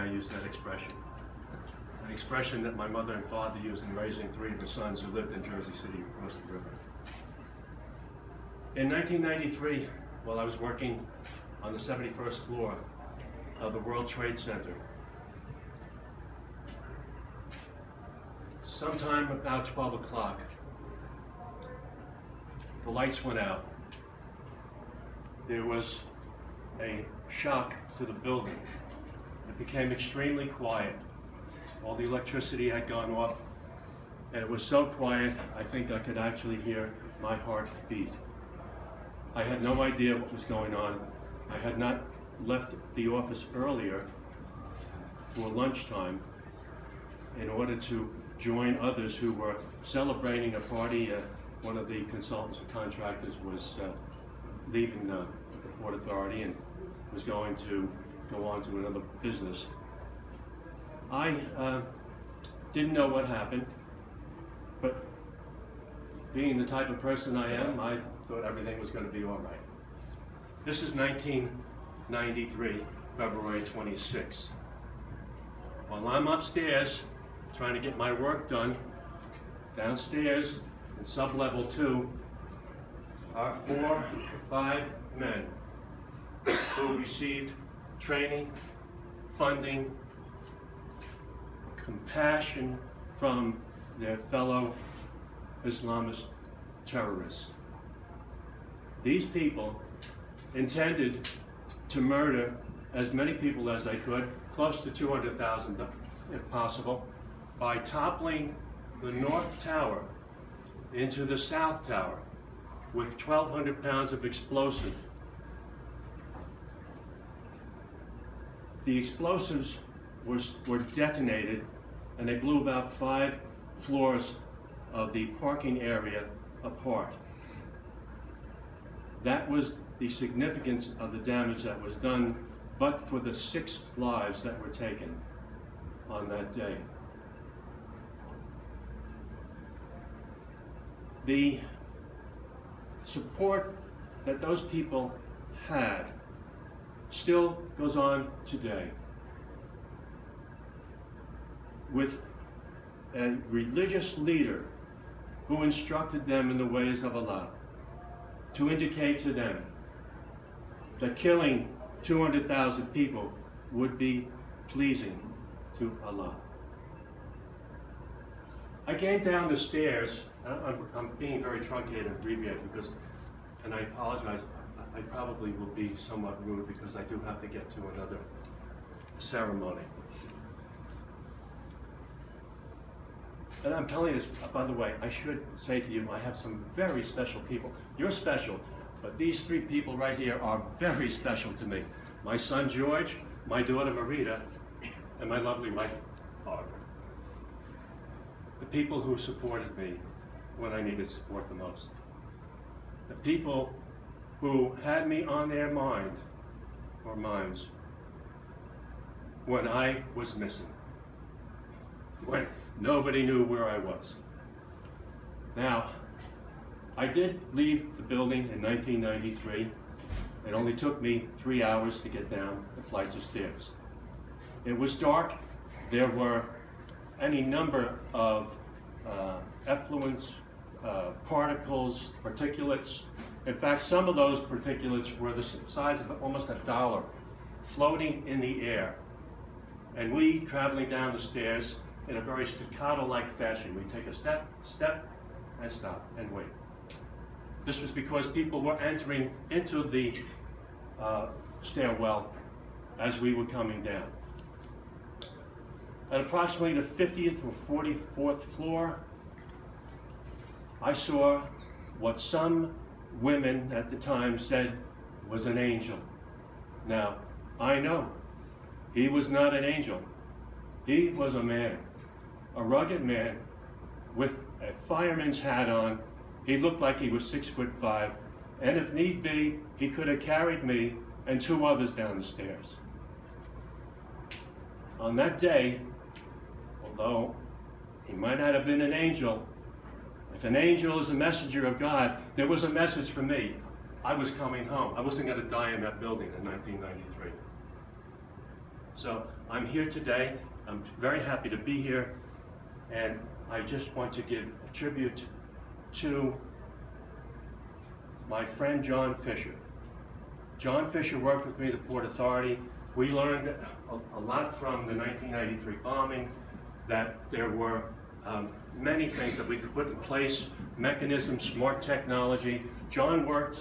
I use that expression. An expression that my mother and father used in raising three of their sons who lived in Jersey City across the river. In 1993, while I was working on the 71st floor of the World Trade Center, sometime about 12 o'clock, the lights went out. There was a shock to the building. It became extremely quiet. All the electricity had gone off, and it was so quiet, I think I could actually hear my heart beat. I had no idea what was going on. I had not left the office earlier for lunchtime in order to join others who were celebrating a party. One of the consultants and contractors was leaving the Port Authority and was going to go on to another business. I didn't know what happened, but being the type of person I am, I thought everything was going to be all right. This is 1993, February 26th. While I'm upstairs trying to get my work done, downstairs in sub-level 2 are 4 or 5 men who received training, funding, compassion from their fellow Islamist terrorists. These people intended to murder as many people as they could, close to 200,000 if possible, by toppling the North Tower into the South Tower with 1,200 pounds of explosive. The explosives were detonated, and they blew about 5 floors of the parking area apart. That was the significance of the damage that was done, but for the 6 lives that were taken on that day. The support that those people had still goes on today, with a religious leader who instructed them in the ways of Allah, to indicate to them that killing 200,000 people would be pleasing to Allah. I came down the stairs. I'm being very truncated and abbreviated because, and I apologize, I probably will be somewhat rude because I do have to get to another ceremony. And I'm telling you this, by the way, I should say to you, I have some very special people. You're special, but these 3 people right here are very special to me. My son George, my daughter Marita, and my lovely wife, Barbara. The people who supported me when I needed support the most. The people who had me on their mind, or minds, when I was missing, when nobody knew where I was. Now, I did leave the building in 1993. It only took me 3 hours to get down the flights of stairs. It was dark. There were any number of effluents, particles, particulates. In fact, some of those particulates were the size of almost $1 floating in the air. And we, traveling down the stairs in a very staccato-like fashion, we take a step, and stop, and wait. This was because people were entering into the stairwell as we were coming down. At approximately the 50th or 44th floor, I saw what some women at the time said was an angel. Now, I know he was not an angel. He was a man, a rugged man with a fireman's hat on. He looked like he was 6'5", and if need be, he could have carried me and 2 others down the stairs. On that day, although he might not have been an angel, if an angel is a messenger of God, there was a message for me. I was coming home. I wasn't going to die in that building in 1993. So I'm here today. I'm very happy to be here, and I just want to give a tribute to my friend John Fisher. John Fisher worked with me at the Port Authority. We learned a lot from the 1993 bombing, that there were many things that we could put in place, mechanisms, smart technology. John worked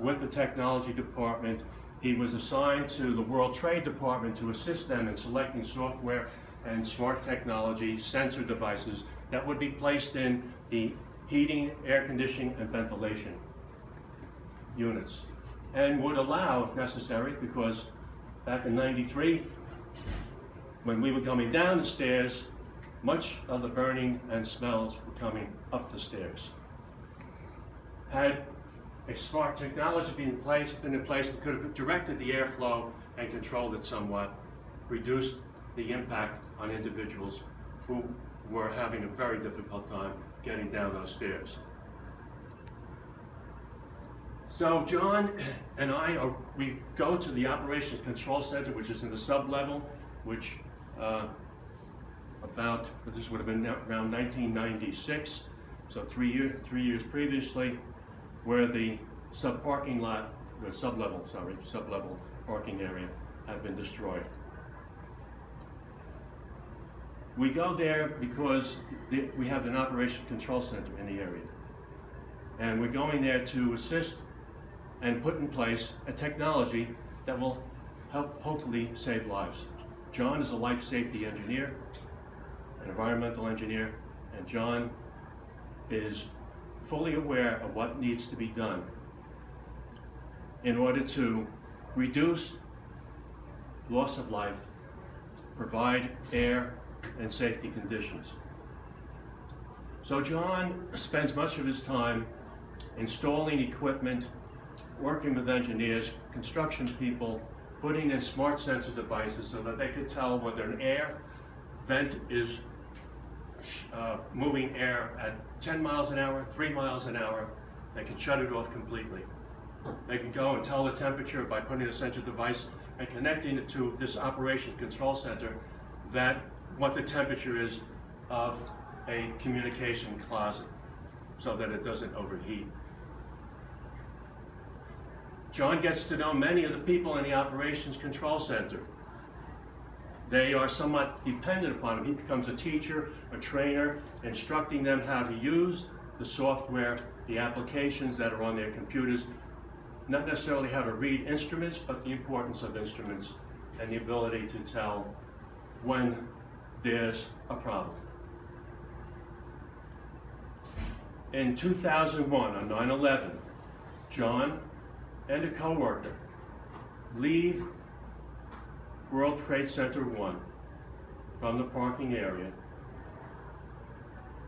with the technology department. He was assigned to the World Trade Department to assist them in selecting software and smart technology sensor devices that would be placed in the heating, air conditioning, and ventilation units, and would allow, if necessary, because back in '93, when we were coming down the stairs, much of the burning and smells were coming up the stairs. Had a smart technology been in place that could have directed the airflow and controlled it somewhat, reduced the impact on individuals who were having a very difficult time getting down those stairs. So John and we go to the Operations Control Center, which is in the sub-level, which this would have been around 1996, so three years previously, where the sub-level parking area had been destroyed. We go there because we have an Operation Control Center in the area, and we're going there to assist and put in place a technology that will help hopefully save lives. John is a life safety engineer, an environmental engineer, and John is fully aware of what needs to be done in order to reduce loss of life, provide air and safety conditions. So John spends much of his time installing equipment, working with engineers, construction people, putting in smart sensor devices so that they could tell whether an air vent is moving air at 10 miles an hour, 3 miles an hour. They can shut it off completely. They can go and tell the temperature by putting a sensor device and connecting it to this Operation Control Center, that what the temperature is of a communication closet so that it doesn't overheat. John gets to know many of the people in the Operations Control Center. They are somewhat dependent upon him. He becomes a teacher, a trainer, instructing them how to use the software, the applications that are on their computers, not necessarily how to read instruments, but the importance of instruments and the ability to tell when there's a problem. In 2001, on 9/11, John and a co-worker leave World Trade Center 1 from the parking area.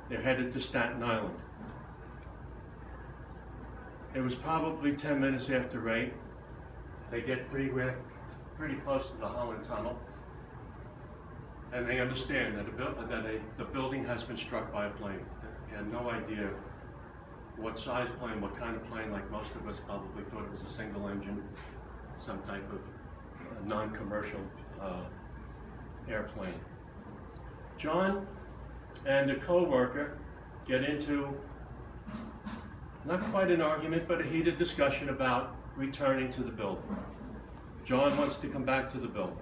They're headed to Staten Island. It was probably 10 minutes after 8. They get pretty close to the Holland Tunnel, and they understand that the building has been struck by a plane. They had no idea what size plane, what kind of plane. Like most of us probably thought it was a single engine, some type of non-commercial airplane. John and a co-worker get into not quite an argument, but a heated discussion about returning to the building. John wants to come back to the building.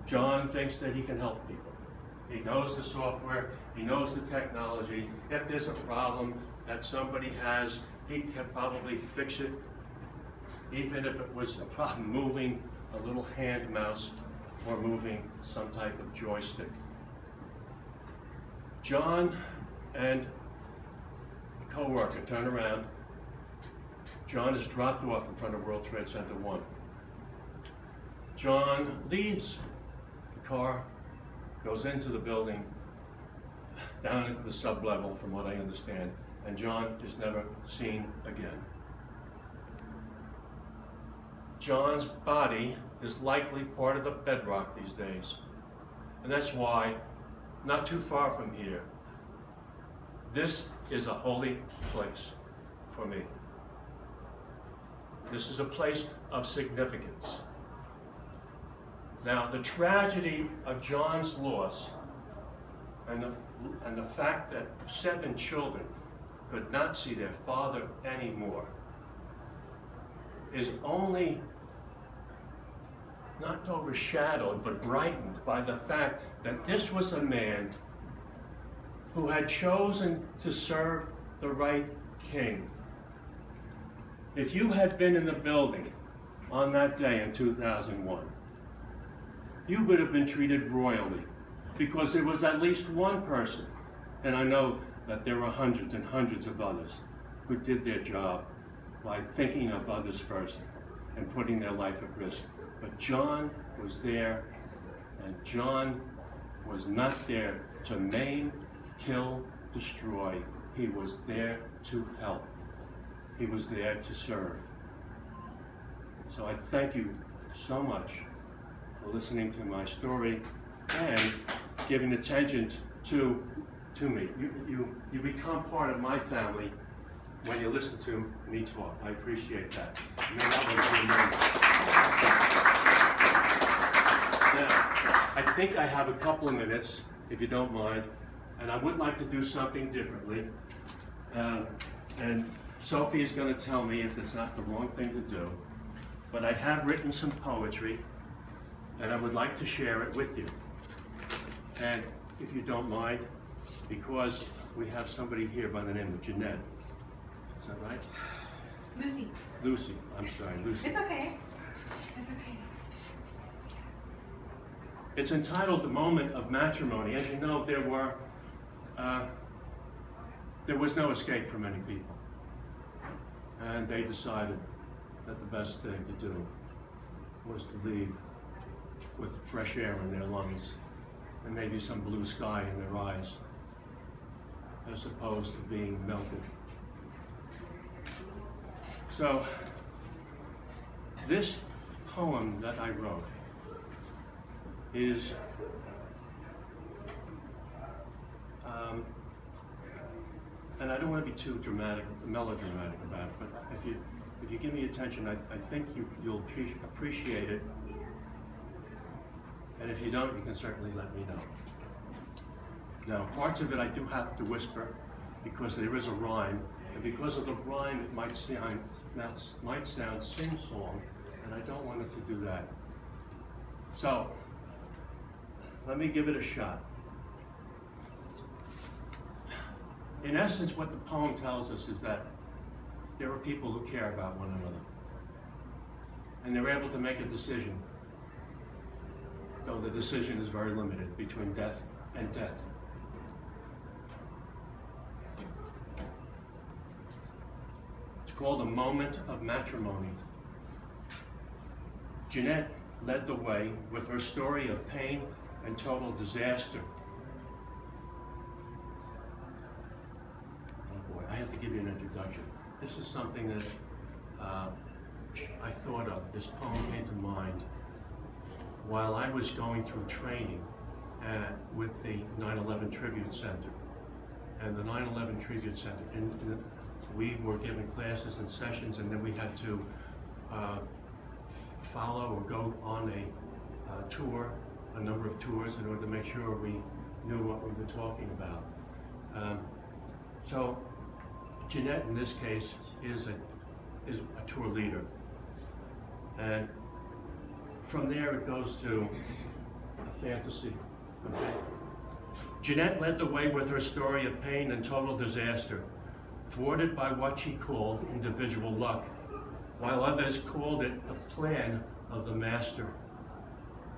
John thinks that he can help people. He knows the software, he knows the technology. If there's a problem that somebody has, he can probably fix it, even if it was a problem moving a little hand mouse or moving some type of joystick. John and a co-worker turn around. John is dropped off in front of World Trade Center 1. John leaves the car, goes into the building, down into the sub-level from what I understand, and John is never seen again. John's body is likely part of the bedrock these days, and that's why, not too far from here, this is a holy place for me. This is a place of significance. Now, the tragedy of John's loss and the fact that 7 children could not see their father anymore is only not overshadowed, but brightened by the fact that this was a man who had chosen to serve the right king. If you had been in the building on that day in 2001, you would have been treated royally, because there was at least one person, and I know that there were hundreds and hundreds of others who did their job by thinking of others first and putting their life at risk. But John was there, and John was not there to maim, kill, destroy. He was there to help. He was there to serve. So I thank you so much for listening to my story and giving attention to me. You become part of my family when you listen to me talk. I appreciate that. Now, I think I have a couple of minutes, if you don't mind, and I would like to do something differently. And Sophie is going to tell me if it's not the wrong thing to do. But I have written some poetry, and I would like to share it with you. And if you don't mind, because we have somebody here by the name of Jeanette. Is that right? Lucy. Lucy, I'm sorry, Lucy. It's okay. It's okay. It's entitled The Moment of Matrimony. As you know, there was no escape for many people. And they decided that the best thing to do was to leave with fresh air in their lungs and maybe some blue sky in their eyes, as opposed to being melted. So, this poem that I wrote is and I don't want to be too melodramatic about it, but if you give me attention, I think you'll appreciate it. And if you don't, you can certainly let me know. Now, parts of it I do have to whisper because there is a rhyme, and because of the rhyme, it might sound sing-song, and I don't want it to do that. So, let me give it a shot. In essence, what the poem tells us is that there are people who care about one another, and they're able to make a decision, though the decision is very limited, between death and death. It's called A Moment of Matrimony. Jeanette led the way with her story of pain and total disaster. Oh boy, I have to give you an introduction. This is something that I thought of. This poem came to mind while I was going through training with the 9/11 Tribute Center. And the 9/11 Tribute Center, and we were given classes and sessions, and then we had to follow or go on a tour, a number of tours, in order to make sure we knew what we were talking about. So Jeanette, in this case, is a tour leader. And from there it goes to a fantasy. Okay? Jeanette led the way with her story of pain and total disaster, thwarted by what she called individual luck, while others called it the plan of the master.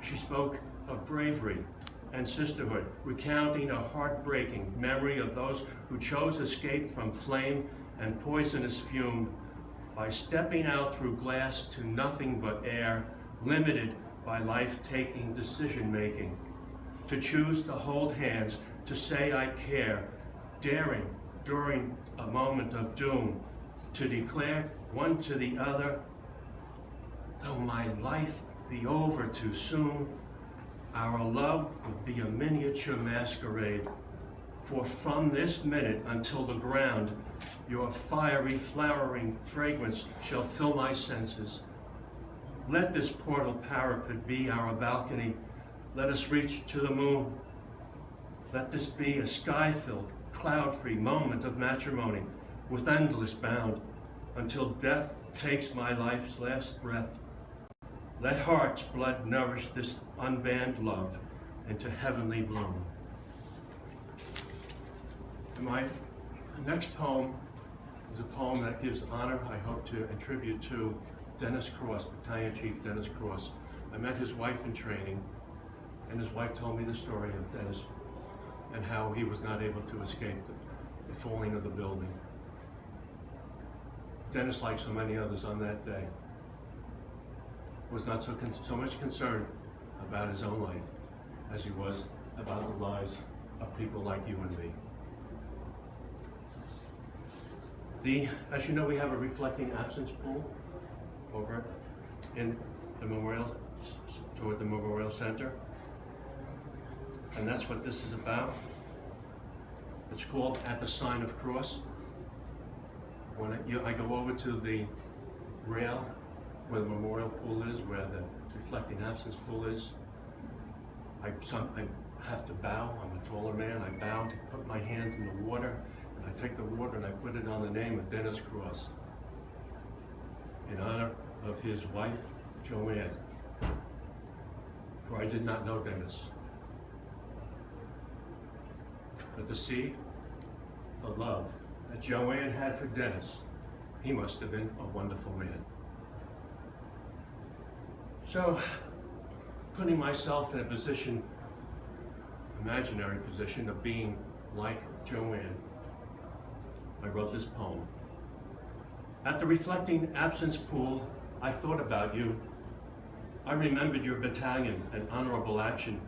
She spoke of bravery and sisterhood, recounting a heartbreaking memory of those who chose escape from flame and poisonous fume by stepping out through glass to nothing but air, limited by life-taking decision-making. To choose to hold hands, to say I care, daring during a moment of doom, to declare one to the other, though my life be over too soon, our love will be a miniature masquerade. For from this minute until the ground, your fiery, flowering fragrance shall fill my senses. Let this portal parapet be our balcony. Let us reach to the moon. Let this be a sky-filled, cloud-free moment of matrimony with endless bound until death takes my life's last breath. Let heart's blood nourish this unbanned love into heavenly bloom. And my next poem is a poem that gives honor, I hope, to and tribute to Dennis Cross, Battalion Chief Dennis Cross. I met his wife in training, and his wife told me the story of Dennis and how he was not able to escape the falling of the building. Dennis, like so many others on that day, was not so much concerned about his own life as he was about the lives of people like you and me. As you know, we have a reflecting absence pool over in the memorial, toward the Memorial Center. And that's what this is about. It's called At the Sign of Cross. When I go over to the rail where the memorial pool is, where the reflecting absence pool is, I have to bow. I'm a taller man. I bow to put my hand in the water, and I take the water and I put it on the name of Dennis Cross in honor of his wife, Joanne, for I did not know Dennis. But to see the love that Joanne had for Dennis, he must have been a wonderful man. So, putting myself in a position, imaginary position of being like Joanne, I wrote this poem. At the reflecting absence pool, I thought about you. I remembered your battalion and honorable action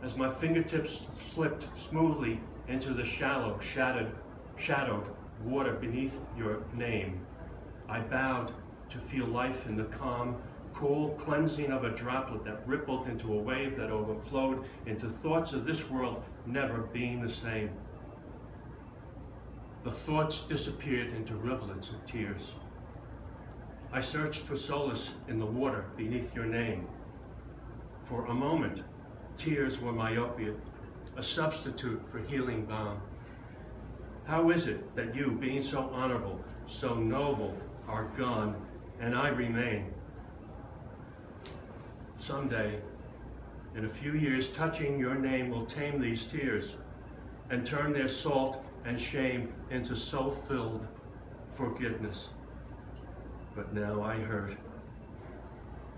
as my fingertips slipped smoothly into the shallow, shadowed water beneath your name. I bowed to feel life in the calm, cool cleansing of a droplet that rippled into a wave that overflowed into thoughts of this world never being the same. The thoughts disappeared into rivulets of tears. I searched for solace in the water beneath your name. For a moment, tears were my opiate, a substitute for healing balm. How is it that you, being so honorable, so noble, are gone, and I remain? Someday, in a few years, touching your name will tame these tears and turn their salt and shame into soul-filled forgiveness. But now I hurt.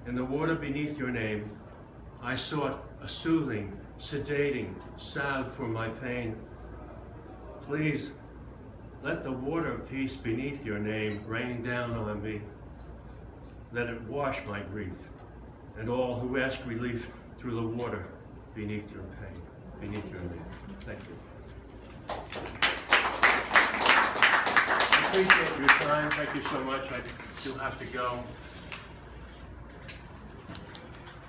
In the water beneath your name, I sought a soothing, sedating salve for my pain. Please, let the water of peace beneath your name rain down on me. Let it wash my grief, and all who ask relief through the water beneath your pain, beneath your name. Thank you. I appreciate your time. Thank you so much. I do have to go.